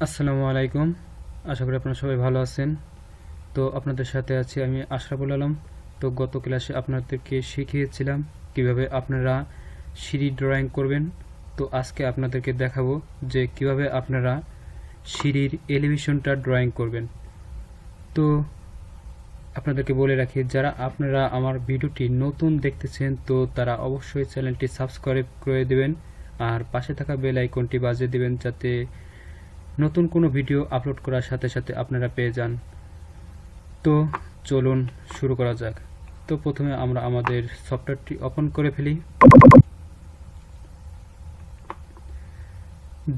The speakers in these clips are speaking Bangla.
আসসালামু আলাইকুম। আশা করি আপনারা সবাই ভালো আছেন। তো আপনাদের সাথে আছি আমি আশরাফুল আলম। তো গত ক্লাসে আপনাদেরকে শিখিয়েছিলাম কিভাবে আপনারা সিঁড়ি ড্রয়িং করবেন। তো আজকে আপনাদেরকে দেখাবো যে কিভাবে আপনারা সিঁড়ির এলিভেশনটা ড্রয়িং করবেন। তো আপনাদেরকে বলে রাখি, যারা আপনারা আমার ভিডিওটি নতুন দেখতেছেন তো তারা অবশ্যই চ্যানেলটি সাবস্ক্রাইব করে দেবেন আর পাশে থাকা বেল আইকনটি বাজিয়ে দেবেন যাতে নতুন কোনো ভিডিও আপলোড করার সাথে সাথে আপনারা পেয়ে যান। তো চলুন শুরু করা যাক। তো প্রথমে আমরা আমাদের সফটওয়্যারটি ওপেন করে ফেলি।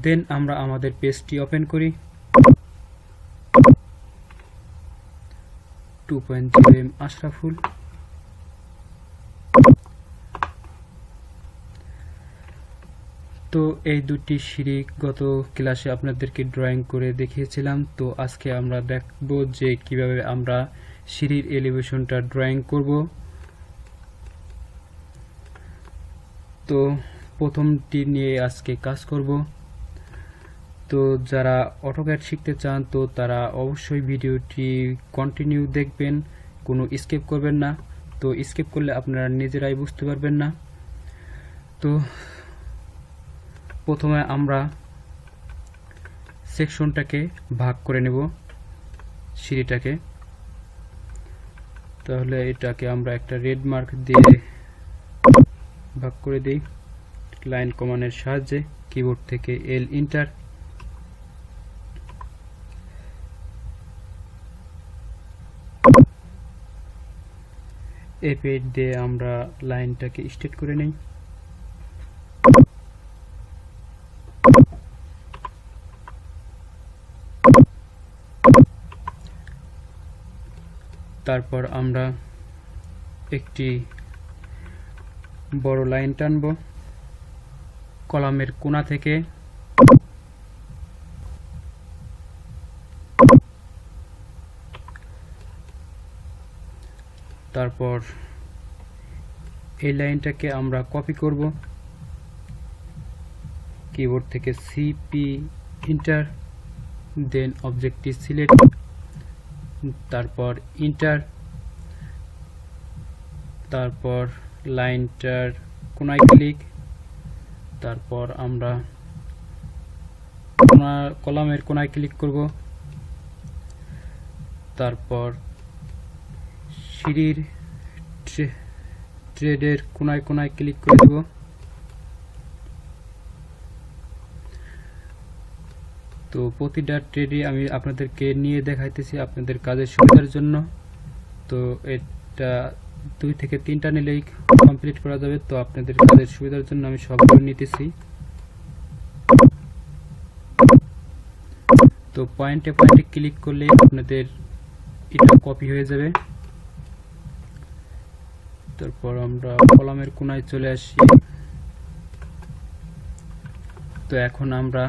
দেন আমরা আমাদের পেজটি ওপেন করি। 2.0 আশরাফুল। তো এই দুটি সিঁড়ি গত ক্লাসে আপনাদেরকে ড্রয়িং করে দেখিয়েছিলাম। তো আজকে আমরা দেখব যে কিভাবে আমরা সিঁড়ির এলিভেশনটা ড্রয়িং করব। তো প্রথমটি নিয়ে আজকে কাজ করব। তো যারা অটোক্যাড শিখতে চান তো তারা অবশ্যই ভিডিওটি কন্টিনিউ দেখবেন, কোনো স্কিপ করবেন না। তো স্কিপ করলে আপনারা নিজেরাই বুঝতে পারবেন না। তো প্রথমে আমরা সেকশনটাকে ভাগ করে নেব সিঁড়িটাকে। তাহলে এটাকে আমরা একটা রেড মার্ক দিয়ে ভাগ করে দিই লাইন কমান্ডের সাহায্যে। কিবোর্ড থেকে এল এন্টার। এই পেজ দিয়ে আমরা লাইনটাকে স্ট্রেট করে নেই। তারপর আমরা একটি বড় লাইন টানব কলামের কোণা থেকে। তারপর এই লাইনটাকে আমরা কপি করব। কিবোর্ড থেকে সিপি এন্টার, দেন অবজেক্টটি সিলেক্ট, তারপর এন্টার। তারপর লাইনটার কোণায় ক্লিক। তারপর আমরা কলামের কোণায় ক্লিক করব। তারপর সিঁড়ির ট্রেডের কোণায় কোণায় ক্লিক করে দেব। তো প্রতিটা ট্রেডে আমি আপনাদেরকে নিয়ে দেখাইতেছি আপনাদের কাজের সুবিধার জন্য। তো এটা 2 থেকে 3টা নিলেই কমপ্লিট করা যাবে। তো আপনাদের কাজের সুবিধার জন্য আমি সবগুলো নিতেছি। তো পয়েন্টে পয়েন্টে ক্লিক করলে আপনাদের এটা কপি হয়ে যাবে। তারপর আমরা কলামের কোণায় চলে আসি। তো এখন আমরা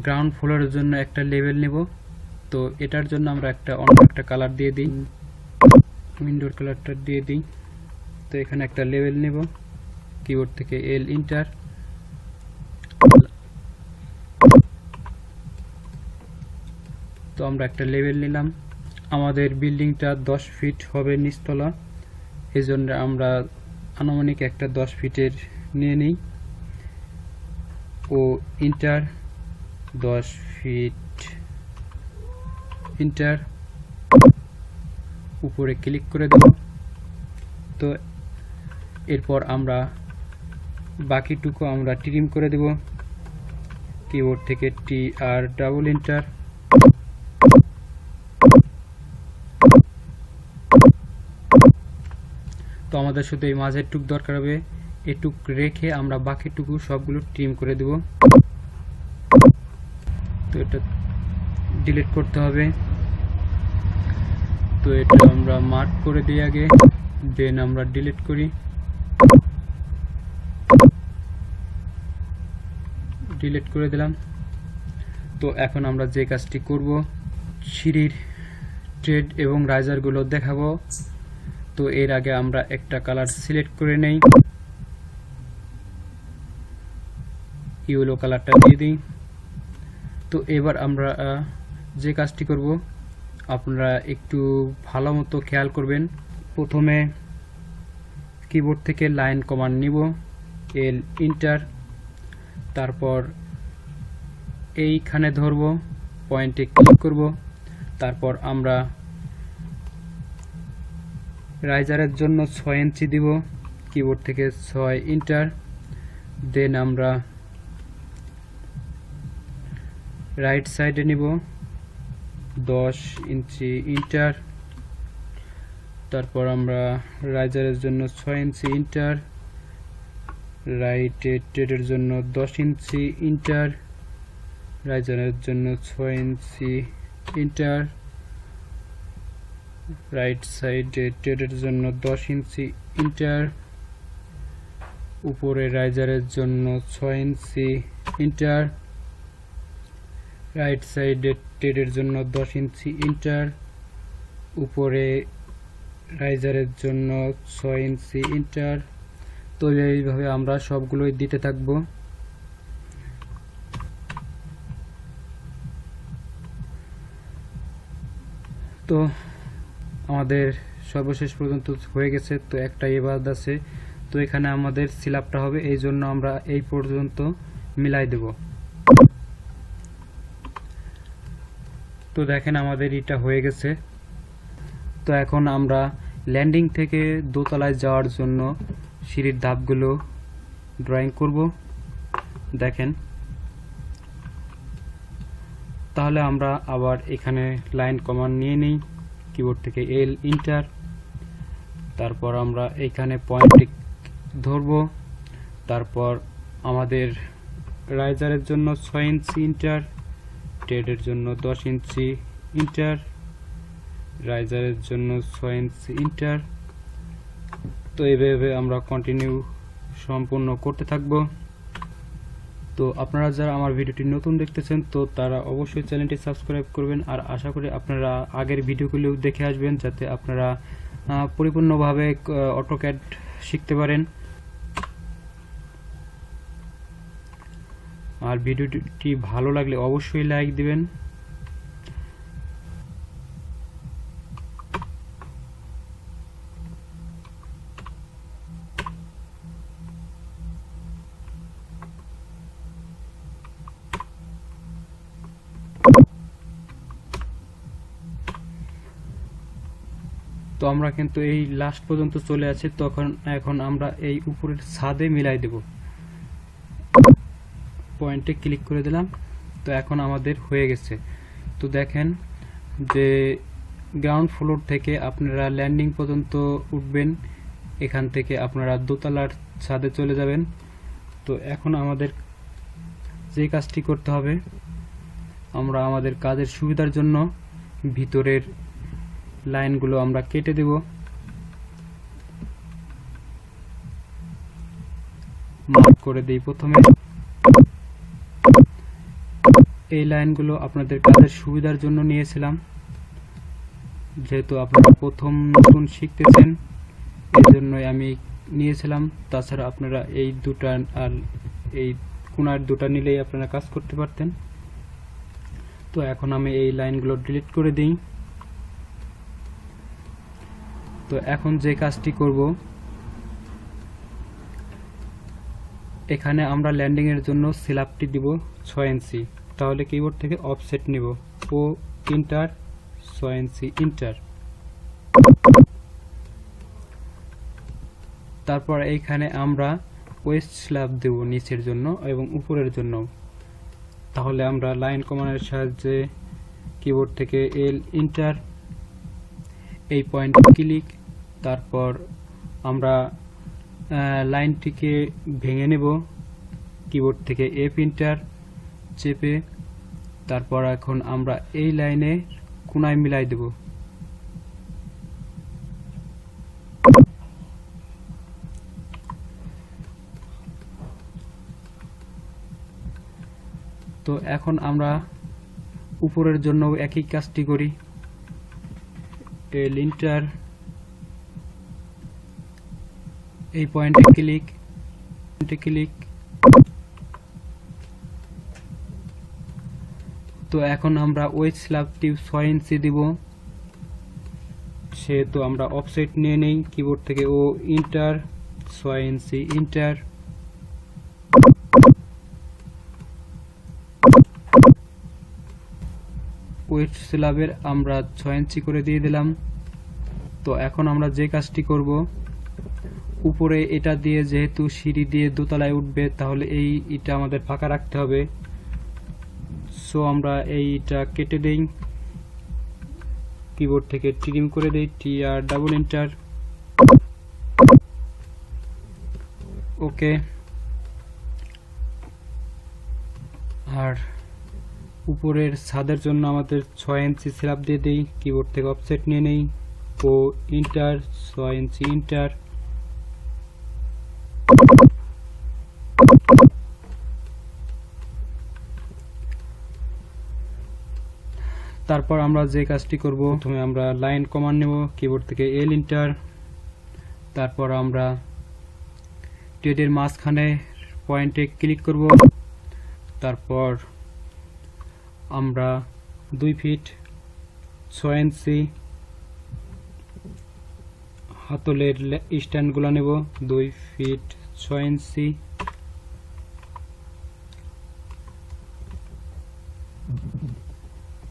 গ্রাউন্ড ফ্লোরের জন্য একটা লেভেল নেব। তো এটার জন্য আমরা অন্য একটা কালার দিয়ে দিই, উইন্ডোর কালারটা দিয়ে দিই। তো এখানে একটা লেভেল নেব। কিবোর্ড থেকে এল এন্টার। তো আমরা একটা লেভেল নিলাম। আমাদের বিল্ডিংটা 10 ফিট হবে নিচতলা, এই জন্য আমরা আনুমানিক একটা 10 ফিটের নিয়ে নিই। ও এন্টার, 10 ফিট এন্টার। উপরে ক্লিক করে দেব। তো এরপর আমরা বাকিটুকু আমরা ট্রিম করে দেব। কিবোর্ড থেকে টি আর ডাবল এন্টার। তো আমাদের শুধু এই মাঝের টুক দরকার হবে, এটুক রেখে আমরা বাকিটুকু সবগুলো ট্রিম করে দেব। তো এটা ডিলিট করতে হবে। তো এটা আমরা মার্ক করে দিই আগে, দেন আমরা ডিলিট করি। ডিলিট করে দিলাম। তো এখন আমরা যে কাজটি করব, সিঁড়ির ট্রেড এবং রাইজারগুলো দেখাবো। তো এর আগে আমরা একটা কালার সিলেক্ট করে নেই, ইয়েলো কালারটা দিয়ে দিই। তো এবার আমরা যে কাজটি করব আপনারা একটু ভালো মতো খেয়াল করবেন। প্রথমে কিবোর্ড থেকে লাইন কমান্ড নিব, এল ইন্টার, তারপর এইখানে ধরব, পয়েন্টে ক্লিক করব, তারপর আমরা রাইজারের জন্য 6 ইঞ্চি দিব, কিবোর্ড থেকে 6 ইন্টার, দেন আমরা রাইট সাইডে নিব 10 ইঞ্চি ইন্টার, তারপর আমরা রাইজারের জন্য 6 ইঞ্চি ইন্টার, রাইট টেডের জন্য 10 ইঞ্চি ইন্টার, রাইজারের জন্য 6 ইঞ্চি ইন্টার, রাইট সাইডে টেডের জন্য 10 ইঞ্চি ইন্টার, উপরে রাইজারের জন্য 6 ইঞ্চি ইন্টার, রাইট সাইডে টেডের জন্য 10 ইঞ্চি ইন্টার, উপরে রাইজারের জন্য 6 ইঞ্চি ইন্টার। তো এইভাবে আমরা সবগুলোই দিতে থাকবো। তো আমাদের সর্বশেষ পর্যন্ত হয়ে গেছে। তো একটা এবার আছে, তো এখানে আমাদের সিলাপটা হবে, এই জন্য আমরা এই পর্যন্ত মিলাই দেব। তো দেখেন আমাদের এটা হয়ে গেছে। তো এখন আমরা ল্যান্ডিং থেকে দোতলায় যাওয়ার জন্য সিঁড়ির ধাপগুলো ড্রয়িং করব। দেখেন, তাহলে আমরা আবার এখানে লাইন কমান্ড নিয়ে নিই, কিবোর্ড থেকে এল ইন্টার, তারপর আমরা এখানে পয়েন্টে ধরব, তারপর আমাদের রাইজারের জন্য 6 ইঞ্চি ইন্টার, টেডের জন্য 10 ইঞ্চি ইন্টার, রাইজারের জন্য 6 ইঞ্চি ইন্টার। তো এইভাবে আমরা কন্টিনিউ সম্পূর্ণ করতে থাকব। তো আপনারা যারা আমার ভিডিওটি নতুন দেখতেছেন তো তারা অবশ্যই চ্যানেলটি সাবস্ক্রাইব করবেন, আর আশা করি আপনারা আগের ভিডিওগুলো দেখে আসবেন যাতে আপনারা পরিপূর্ণভাবে অটোক্যাড শিখতে পারেন। আর ভিডিওটি ভালো লাগলে অবশ্যই লাইক দিবেন। তো আমরা কিন্তু এই লাস্ট পর্যন্ত চলে আসি। এখন আমরা এই উপরের ছাদে মিলাই দেব, পয়েন্টে ক্লিক করে দিলাম। তো এখন আমাদের হয়ে গেছে। তো দেখেন যে গ্রাউন্ড ফ্লোর থেকে আপনারা ল্যান্ডিং পর্যন্ত উঠবেন, এখান থেকে আপনারা দোতলার ছাদে চলে যাবেন। তো এখন আমাদের যে কাজটি করতে হবে, আমরা আমাদের কাজের সুবিধার জন্য ভিতরের লাইনগুলো আমরা কেটে দেব। মার্ক করে দেই প্রথমে। এই লাইনগুলো আপনাদের কাজের সুবিধার জন্য নিয়েছিলাম, যেহেতু আপনারা প্রথম নতুন শিখতেছেন এই জন্যই আমি নিয়েছিলাম। তাছাড়া আপনারা এই দুটা আর এই কোণার দুটা নিলেই আপনারা কাজ করতে পারতেন। তো এখন আমি এই লাইনগুলো ডিলিট করে দিই। তো এখন যে কাজটি করব, এখানে আমরা ল্যান্ডিং এর জন্য স্ল্যাবটি দিব 6 ইঞ্চি, তাহলে কিবোর্ড থেকে অফসেট নিব, ও ইন্টার 6 ইঞ্চি ইন্টার। তারপর এইখানে আমরা ওয়েস্ট স্ল্যাব দেব নিচের জন্য এবং উপরের জন্য। তাহলে আমরা লাইন কমান্ডের সাহায্যে কিবোর্ড থেকে এল ইন্টার, এই পয়েন্ট ক্লিক, তারপর আমরা লাইনটিকে ভেঙে নেব, কিবোর্ড থেকে এফ ইন্টার চেপে, তারপর এখন আমরা এই লাইনে কোণায় মিলাই দেব। তো এখন আমরা উপরের জন্য একই কাজটি করি, এল ইন্টার, এই পয়েন্টে ক্লিক, তো এখন আমরা ওই স্ল্যাবটি 6 ইঞ্চি দিব, সেহেতু আমরা অফসেট নিয়ে নেই কিবোর্ড থেকে, ও ইন্টার 6 ইঞ্চি ইন্টার। ওয়েট স্ল্যাবের আমরা 6 ইঞ্চি করে দিয়ে দিলাম। তো এখন আমরা যে কাজটি করব, উপরে এটা দিয়ে যেহেতু সিঁড়ি দিয়ে দোতলায় উঠবে, তাহলে এই ইটা আমাদের ফাঁকা রাখতে হবে। সো আমরা এই ইটা কেটে দেই, কিবোর্ড থেকে ট্রিম করে দেই, TR ডাবল এন্টার, ওকে। আর উপরের ছাদের জন্য আমাদের 6 ইঞ্চি স্ল্যাব দিয়ে দেই, কিবোর্ড থেকে অফসেট নিয়ে নেই, ও ইন্টার 6 ইঞ্চি ইন্টার। তারপর আমরা যে কাজটি করব, প্রথমে আমরা লাইন কমান্ড নেব, কিবোর্ড থেকে L এন্টার। তারপর আমরা ট্রেডের মাঝখানে পয়েন্টে ক্লিক করব। তারপর আমরা 2 ফিট 6 ইঞ্চি হাতলের স্ট্যান্ডগুলো নেব, 2 ফিট 6 ইঞ্চি।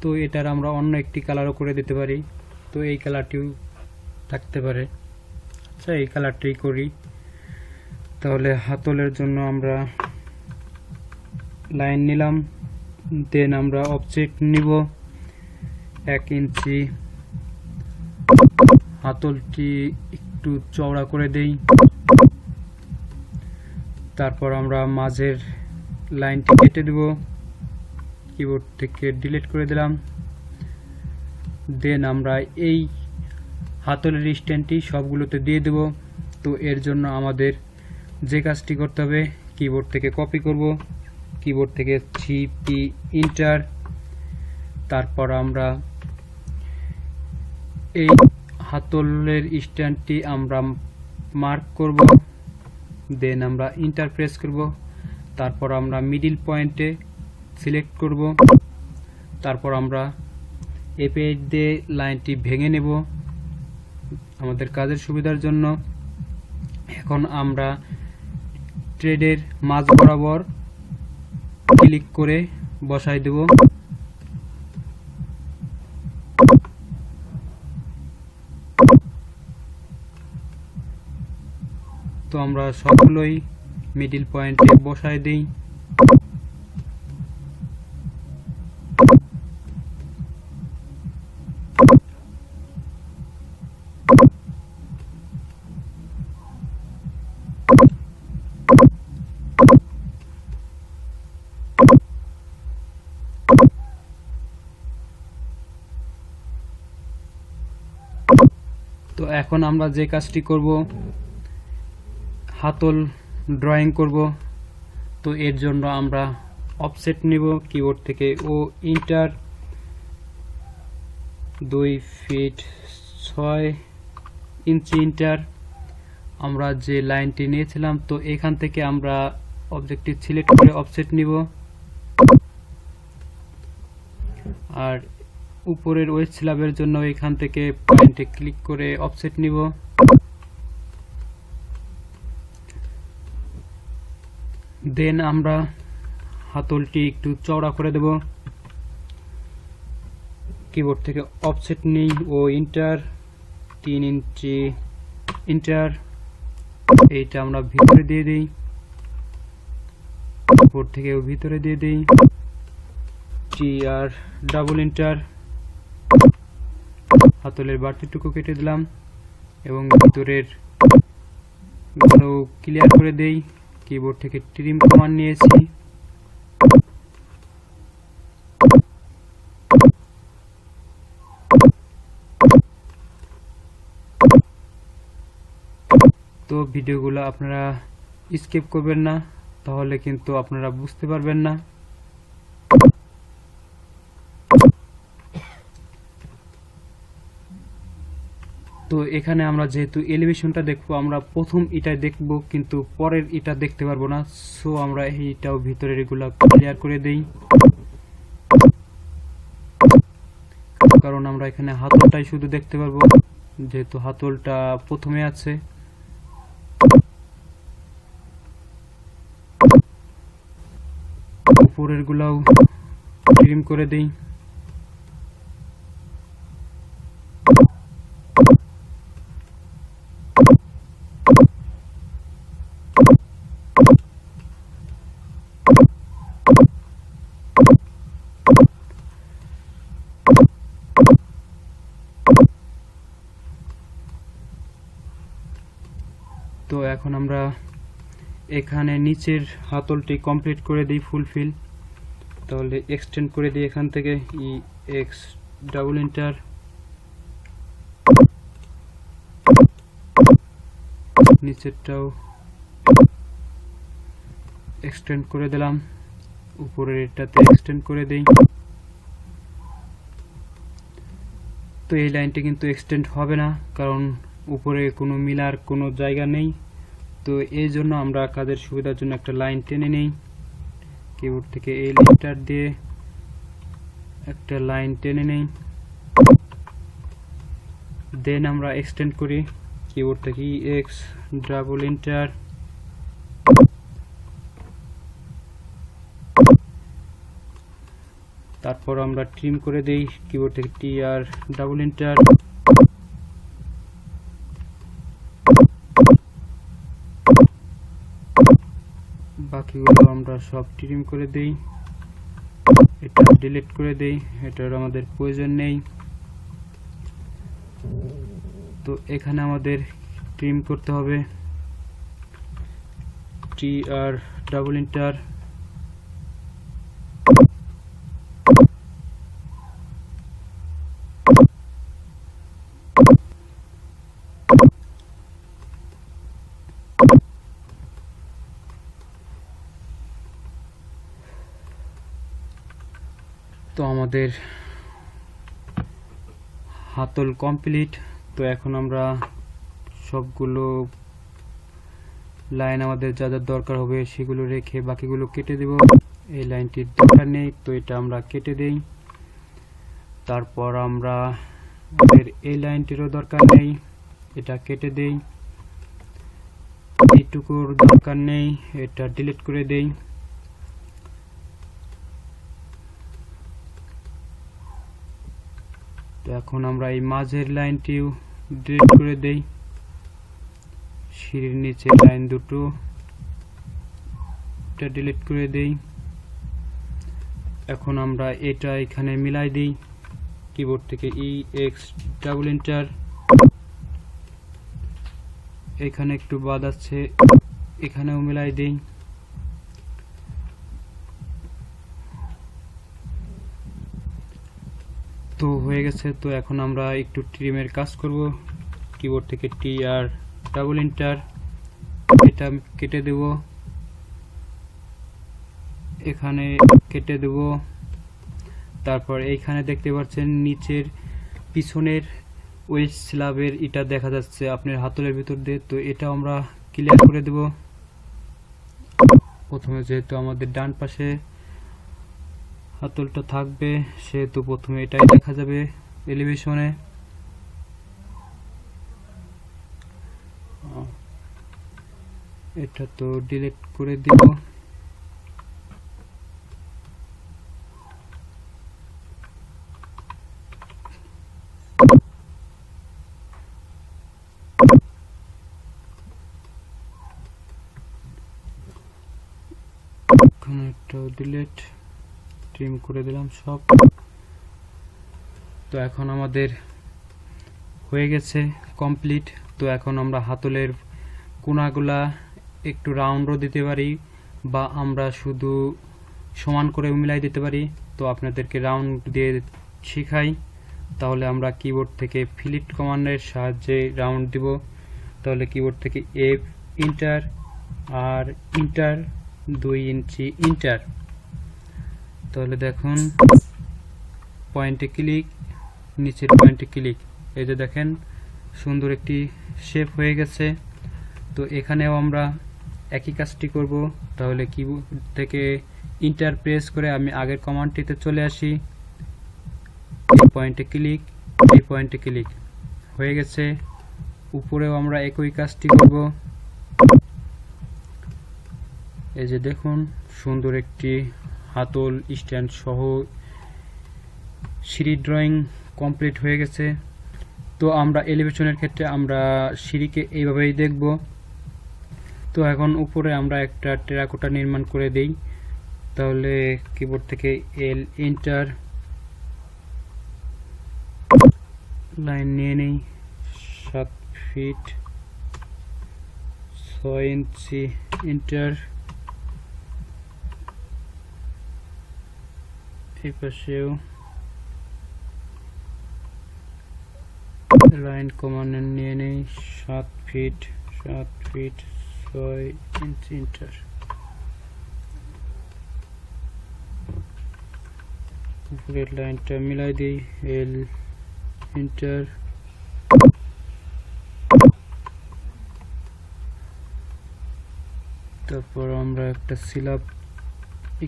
তো এটার আমরা অন্য একটি কালারও করে দিতে পারি, তো এই কালারটিও থাকতে পারে। আচ্ছা, এই কালারটাই করি। তাহলে হাতলের জন্য আমরা লাইন নিলাম, দেন আমরা অবজেক্ট নিব 1 ইঞ্চি, হাতলটি একটু চওড়া করে দেই। তারপর আমরা মাঝের লাইনটি কেটে দেব, কিবোর্ড থেকে ডিলিট করে দিলাম। দেন আমরা এই হাতলের স্ট্যান্ডটি সবগুলোতে দিয়ে দেব। তো এর জন্য আমাদের যে কাজটি করতে হবে, কিবোর্ড থেকে কপি করব, কিবোর্ড থেকে CP এন্টার। তারপর আমরা এই হাতলের স্ট্যান্ডটি আমরা মার্ক করব, দেন আমরা এন্টার প্রেস করব। তারপর আমরা মিডল পয়েন্টে সিলেক্ট করব। তারপর আমরা এই পেজ দিয়ে লাইনটি ভেঙে নেব আমাদের কাজের সুবিধার জন্য। এখন আমরা ট্রেডের মাঝ বরাবর ক্লিক করে বসাই দেব। তো আমরা সবগুলোই মিডল পয়েন্টে বসাই দেই। তো এখন আমরা যে কাজটি করব, হাতল ড্রয়িং করব। তো এর জন্য আমরা অফসেট নিব, কিবোর্ড থেকে ও ইন্টার 2 ফিট 6 ইঞ্চি ইন্টার। আমরা যে লাইনটি নিয়েছিলাম, তো এখান থেকে আমরা অবজেক্টটি সিলেক্ট করে অফসেট নিব। আর উপরের ওয়েস্ট স্ল্যাবের জন্য এখান থেকে পয়েন্টে ক্লিক করে অফসেট নিব। দেন আমরা হাতলটি একটু চওড়া করে দেব, কিবোর্ড থেকে অফসেট নিই, ও ইন্টার 3 ইঞ্চি ইন্টার। এইটা আমরা ভিতরে দিয়ে দিই, কিবোর্ড থেকে ভিতরে দিয়ে দিই, TR ডাবল এন্টার। হাতলের বাড়তিটুকু কেটে দিলাম এবং ভিতরের গুলো ক্লিয়ার করে দেই, কিবোর্ড থেকে ট্রিম কমান্ড নিয়েছি। তো ভিডিওগুলো আপনারা স্কিপ করবেন না, তাহলে কিন্তু আপনারা বুঝতে পারবেন না। তো এখানে আমরা যেহেতু এলিভেশনটা দেখবো, আমরা প্রথম এটা দেখব কিন্তু পরের এটা দেখতে পারবো না। সো আমরা এইটাও ভিতরের এগুলা ক্লিয়ার করে দেই। কারণ আমরা এখানে হাতলটাই শুধু দেখতে পারবো, যেহেতু হাতলটা প্রথমে আছে। উপরের গুলাও ট্রিম করে দেই। তো এখন আমরা এখানে নিচের হাতলটি কমপ্লিট করে দিই ফুলফিল। তাহলে এক্সটেন্ড করে দিই এখান থেকে ই এক্স ডাবল এন্টার, নিচেরটাও এক্সটেন্ড করে দিলাম, উপরের এটাতে এক্সটেন্ড করে দেই। তো এই লাইনটি কিন্তু এক্সটেন্ড হবে না, কারণ উপরে কোনো মিলার কোনো জায়গা নেই। তো এই জন্য আমরা কাজের সুবিধার জন্য একটা লাইন টেনে নেই কিবোর্ড থেকে, এই লেটার দিয়ে একটা লাইন টেনে নেই, দেন আমরা এক্সটেন্ড করি কিবোর্ড থেকে এক্স ডাবল এন্টার, তারপর আমরা ট্রিম করে দেই কিবোর্ড থেকে টি আর ডাবল এন্টার। বাকিগুলো আমরা সব ট্রিম করে দেই, এটা ডিলিট করে দেই, এটার আমাদের প্রয়োজন নেই। তো এখানে আমাদের ট্রিম করতে হবে টি আর ডাবল এন্টার, তো আমাদের হাতল কমপ্লিট। তো এখন আমরা সবগুলো লাইন আমাদের যা যা দরকার হবে সেগুলো রেখে বাকিগুলো কেটে দেব। এই লাইনটির দরকার নেই, তো এটা আমরা কেটে দেই। তারপর আমরা এই লাইনটিরও দরকার নেই, এটা কেটে দেই। এইটুকুর দরকার নেই, এটা ডিলিট করে দেই। তো এখন আমরা এই মাঝের লাইনটিও ডিলিট করে দেই, সিঁড়ির নিচের লাইন দুটো এটা ডিলিট করে দেই। এখন আমরা এটা এখানে মিলাই দিই কিবোর্ড থেকে ই এক্স ডাবল এন্টার, এখানে একটু বাদ আছে, এখানেও মিলাই দিই। তো হয়ে গেছে। তো এখন আমরা একটু ট্রিমের কাজ করব কিবোর্ড থেকে টি আর ডাবল এন্টার, এটা কেটে দেব, এখানে কেটে দেব। তারপর এইখানে দেখতে পাচ্ছেন নিচের পিছনের ওয়েস্ট স্ল্যাবের এটা দেখা যাচ্ছে আপনার হাতলের ভিতর দিয়ে, তো এটা আমরা ক্লিয়ার করে দেব। প্রথমে যেহেতু আমাদের ডান পাশে হাতলটা থাকবে সেহেতু প্রথমে এটাই দেখা যাবে এলিভেশনে। এটা তো ডিলিট করে দিব। ডিলিট, ট্রিম করে দিলাম সব। তো এখন আমাদের হয়ে গেছে কমপ্লিট। তো এখন আমরা হাতলের কোণাগুলা একটু রাউন্ডও দিতে পারি বা আমরা শুধু সমান করে মিলাই দিতে পারি। তো আপনাদেরকে রাউন্ড দিয়ে শিখাই, তাহলে আমরা কিবোর্ড থেকে ফিলিট কমান্ডের সাহায্যে রাউন্ড দিব। তাহলে কিবোর্ড থেকে এফ ইন্টার আর ইন্টার 2 ইঞ্চি ইন্টার, তাহলে দেখুন পয়েন্টে ক্লিক, নিচের পয়েন্টে ক্লিক, এই যে দেখেন সুন্দর একটি শেপ হয়ে গেছে। তো এখানেও আমরা একই কাজটি করব। তাহলে কিবোর্ড থেকে ইন্টার প্রেস করে আমি আগের কমান্ডটিতে চলে আসি, এই পয়েন্টে ক্লিক, এই পয়েন্টে ক্লিক হয়ে গেছে। উপরেও আমরা একই কাজটি করব। এই যে দেখুন সুন্দর একটি হাতল স্ট্যান্ড সহ সিঁড়ি ড্রয়িং কমপ্লিট হয়ে গেছে। তো আমরা এলিভেশনের ক্ষেত্রে আমরা সিঁড়িকে এইভাবেই দেখব। তো এখন উপরে আমরা একটা টেরাকোটা নির্মাণ করে দেই। তাহলে কিবোর্ড থেকে এল এন্টার, লাইন নিয়ে নেই 7 ফিট 6 ইঞ্চি, এন্টার। এই পাশেও লাইন কমান্ড নিয়ে নেই 7 ফিট 6 ইঞ্চি, এন্টার। উপরের লাইনটা মিলাই দিই, এল এন্টার। তারপর আমরা একটা সিলাপ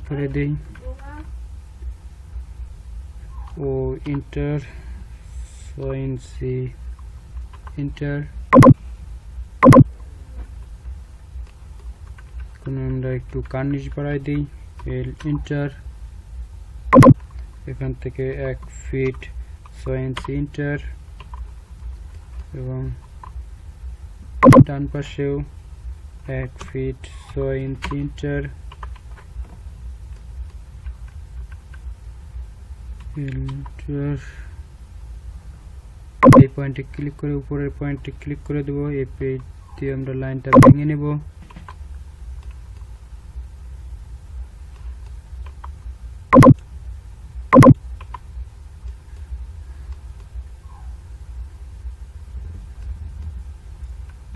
করে দেই, ও এন্টার 6 ইঞ্চি, এন্টার। এখন আমরা একটু কার্নিশ বাড়াই দিই, এল এন্টার। এখান থেকে 1 ফিট 6 ইঞ্চি, এন্টার। এবং ডান পাশেও 1 ফিট 6 ইঞ্চি, এন্টার। এই পয়েন্টে ক্লিক করে উপরের পয়েন্টে ক্লিক করে দেব। এই পেজ দিয়ে আমরা লাইনটা ভেঙে নেব।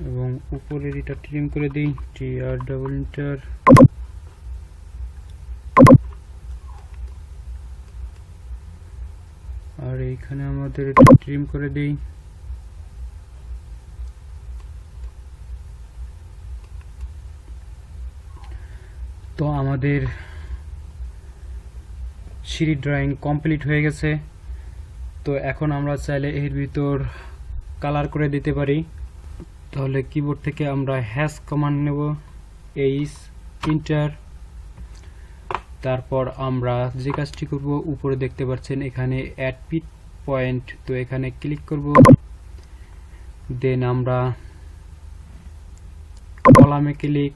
এবং উপরের এটা ট্রিম করে দিই, TR ডাবল এন্টার। আর এইখানে আমাদের এটা ট্রিম করে দিই। তো আমাদের সিঁড়ি ড্রয়িং কমপ্লিট হয়ে গেছে। তো এখন আমরা চাইলে এর ভিতর কালার করে দিতে পারি। তাহলে কিবোর্ড থেকে আমরা হ্যাশ কমান্ড নেব, এইচ এন্টার। তারপর আমরা যে কাজটি করব, উপরে দেখতে পাচ্ছেন এখানে অ্যাড পিট পয়েন্ট, তো এখানে ক্লিক করব। দেন আমরা কলামে ক্লিক,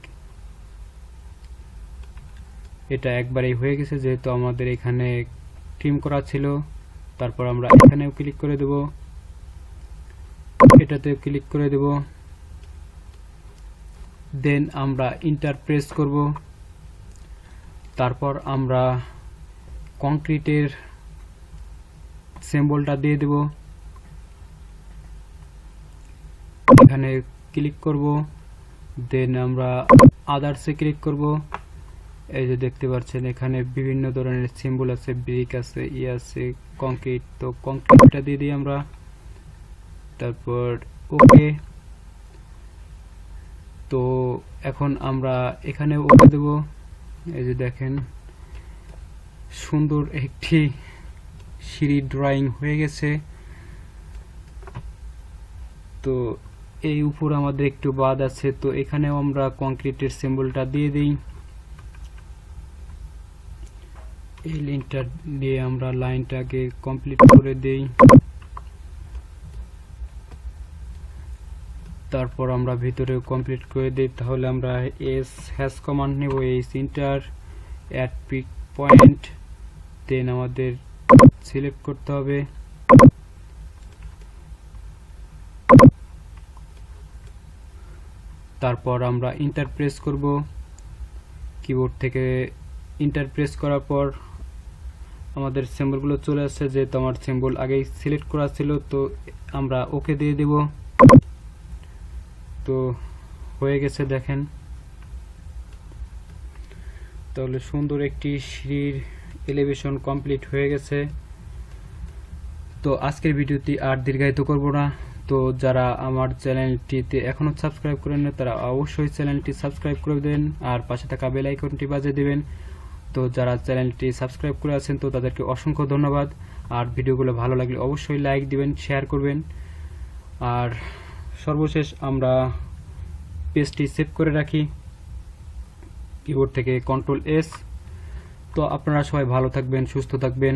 এটা একবারেই হয়ে গেছে যেহেতু আমাদের এখানে ট্রিম করা ছিল। তারপর আমরা এখানেও ক্লিক করে দেব, এটাতেও ক্লিক করে দেব। দেন আমরা এন্টার প্রেস করব। তারপর আমরা কংক্রিটের সিম্বলটা দিয়ে দেব, এখানে ক্লিক করব। দেন আমরা আদার্সে ক্লিক করব। এই যে দেখতে পাচ্ছেন এখানে বিভিন্ন ধরনের সিম্বল আছে, ব্রিক আছে, আছে কংক্রিট। তো কংক্রিটটা দিয়ে দিই আমরা। তারপর ওকে। তো এখন আমরা এখানে ওকে দেব। এই যে দেখেন সুন্দর একটি সিঁড়ি ড্রয়িং হয়ে গেছে। তো এই উপর আমাদের একটু বাদ আছে, তো এখানেও আমরা কংক্রিটের সিম্বলটা দিয়ে দিই। এই লাইনটা দিয়ে আমরা লাইনটাকে কমপ্লিট করে দেই। তারপর আমরা ভিতরেও কমপ্লিট করে দিই। তাহলে আমরা এস হ্যাশ কমান্ড নেব, H enter, add pick point. Then আমাদের সিলেক্ট করতে হবে। তারপর আমরা এন্টার প্রেস করব। কিবোর্ড থেকে এন্টার প্রেস করার পর আমাদের সিম্বলগুলো চলে আসছে, যেহেতু আমার সিম্বল আগেই সিলেক্ট করা ছিল। তো আমরা ওকে দিয়ে দেব। তো হয়ে গেছে দেখেন। তাহলে সুন্দর একটি সিঁড়ির এলিভেশন কমপ্লিট হয়ে গেছে। তো আজকের ভিডিওটি আর দীর্ঘায়িত করব না। তো যারা আমার চ্যানেলটিতে এখনো সাবস্ক্রাইব করেন না তারা অবশ্যই চ্যানেলটি সাবস্ক্রাইব করে দেন আর পাশে থাকা বেল আইকনটি বাজিয়ে দিবেন। তো যারা চ্যানেলটি সাবস্ক্রাইব করে আছেন তো তাদেরকে অসংখ্য ধন্যবাদ। আর ভিডিওগুলো ভালো লাগলে অবশ্যই লাইক দিবেন, শেয়ার করবেন। আর সর্বশেষ আমরা পেজটি সেভ করে রাখি কিবোর্ড থেকে Ctrl+S। তো আপনারা সবাই ভালো থাকবেন, সুস্থ থাকবেন।